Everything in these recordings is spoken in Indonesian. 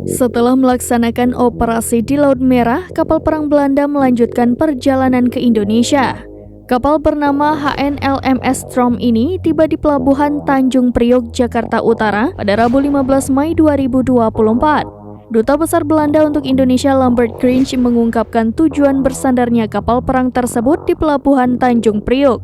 Setelah melaksanakan operasi di Laut Merah, kapal perang Belanda melanjutkan perjalanan ke Indonesia. Kapal bernama HNLMS Strom ini tiba di Pelabuhan Tanjung Priok, Jakarta Utara pada Rabu 15 Mei 2024. Duta Besar Belanda untuk Indonesia Lambert Grinch mengungkapkan tujuan bersandarnya kapal perang tersebut di Pelabuhan Tanjung Priok.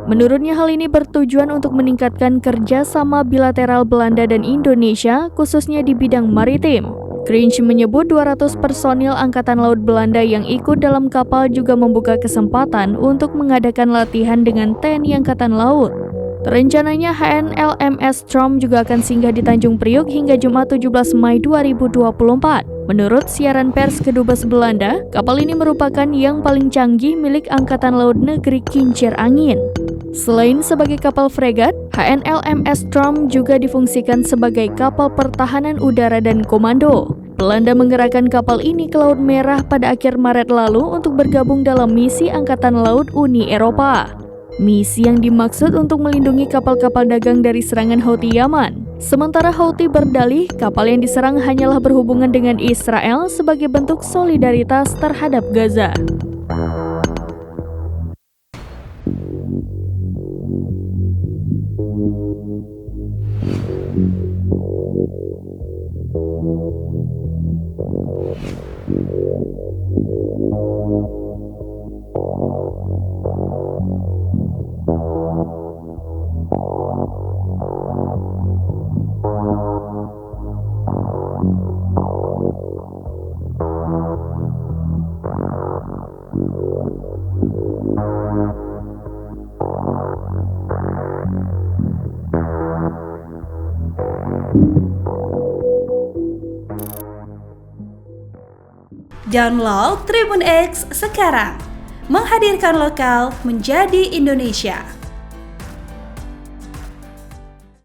Menurutnya hal ini bertujuan untuk meningkatkan kerjasama bilateral Belanda dan Indonesia, khususnya di bidang maritim. Grinch menyebut 200 personil Angkatan Laut Belanda yang ikut dalam kapal juga membuka kesempatan untuk mengadakan latihan dengan TNI Angkatan Laut. Rencananya HNLMS Strom juga akan singgah di Tanjung Priok hingga Jumat 17 Mei 2024. Menurut siaran pers Kedubes Belanda, kapal ini merupakan yang paling canggih milik Angkatan Laut Negeri Kincir Angin. Selain sebagai kapal fregat, HNLMS Strom juga difungsikan sebagai kapal pertahanan udara dan komando. Belanda menggerakkan kapal ini ke Laut Merah pada akhir Maret lalu untuk bergabung dalam misi Angkatan Laut Uni Eropa. Misi yang dimaksud untuk melindungi kapal-kapal dagang dari serangan Houthi Yaman. Sementara Houthi berdalih kapal yang diserang hanyalah berhubungan dengan Israel sebagai bentuk solidaritas terhadap Gaza. Download Tribun X sekarang, menghadirkan lokal menjadi Indonesia.